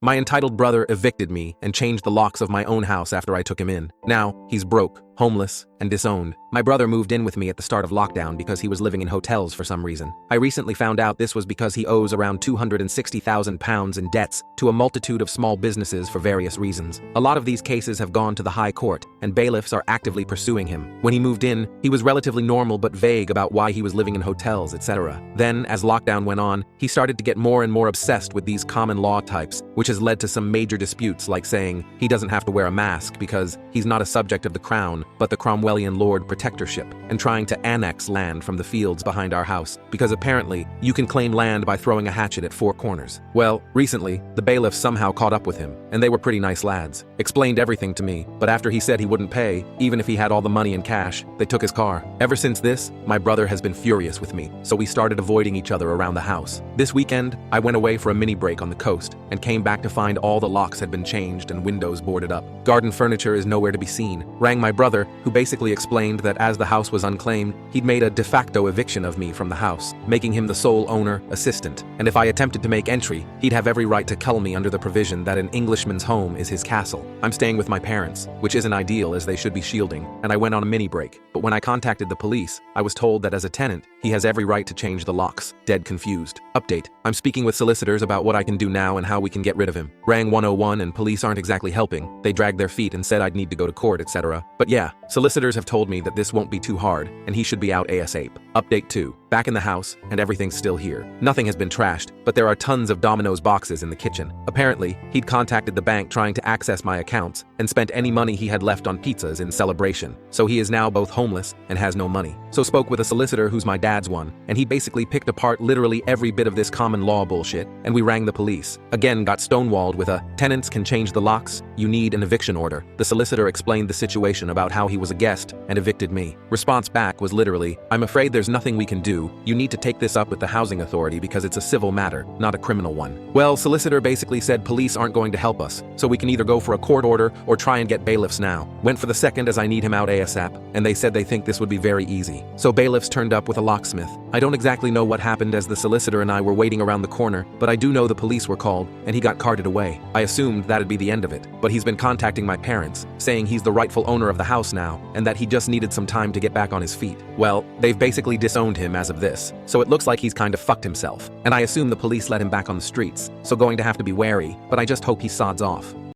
My entitled brother evicted me and changed the locks of my own house after I took him in. Now, he's broke, homeless, and disowned. My brother moved in with me at the start of lockdown because he was living in hotels for some reason. I recently found out this was because he owes around £260,000 in debts to a multitude of small businesses for various reasons. A lot of these cases have gone to the High Court, and bailiffs are actively pursuing him. When he moved in, he was relatively normal but vague about why he was living in hotels, etc. Then, as lockdown went on, he started to get more and more obsessed with these common law types, which has led to some major disputes like saying he doesn't have to wear a mask because he's not a subject of the crown, but the Cromwellian Lord Protectorship, and trying to annex land from the fields behind our house, because apparently you can claim land by throwing a hatchet at four corners. Well, recently, the bailiffs somehow caught up with him, and they were pretty nice lads. Explained everything to me, but after he said he wouldn't pay, even if he had all the money in cash, they took his car. Ever since this, my brother has been furious with me, so we started avoiding each other around the house. This weekend, I went away for a mini break on the coast, and came back to find all the locks had been changed and windows boarded up. Garden furniture is nowhere to be seen. Rang my brother, who basically explained that as the house was unclaimed, he'd made a de facto eviction of me from the house, making him the sole owner, assistant, and if I attempted to make entry, he'd have every right to cull me under the provision that an Englishman's home is his castle. I'm staying with my parents, which isn't ideal as they should be shielding, and I went on a mini break, but when I contacted the police, I was told that as a tenant, he has every right to change the locks. Dead confused. Update: I'm speaking with solicitors about what I can do now and how we can get rid of him. Rang 101 and police aren't exactly helping. They dragged their feet and said I'd need to go to court, etc. But yeah, solicitors have told me that this won't be too hard, and he should be out ASAP. Update 2. Back in the house, and everything's still here. Nothing has been trashed, but there are tons of Domino's boxes in the kitchen. Apparently, he'd contacted the bank trying to access my accounts, and spent any money he had left on pizzas in celebration. So he is now both homeless and has no money. So spoke with a solicitor who's my dad's one, and he basically picked apart literally every bit of this common law bullshit, and we rang the police. Again, got stonewalled with a, tenants can change the locks, you need an eviction order. The solicitor explained the situation about how he was a guest and evicted me. Response back was literally, I'm afraid there's nothing we can do. You need to take this up with the housing authority because it's a civil matter, not a criminal one. Well, solicitor basically said police aren't going to help us, so we can either go for a court order or try and get bailiffs now. Went for the second as I need him out ASAP, and they said they think this would be very easy. So bailiffs turned up with a locksmith. I don't exactly know what happened as the solicitor and I were waiting around the corner, but I do know the police were called, and he got carted away. I assumed that'd be the end of it, but he's been contacting my parents, saying he's the rightful owner of the house now, and that he just needed some time to get back on his feet. Well, they've basically disowned him as of this, so it looks like he's kind of fucked himself, and I assume the police let him back on the streets, so going to have to be wary, but I just hope he sods off.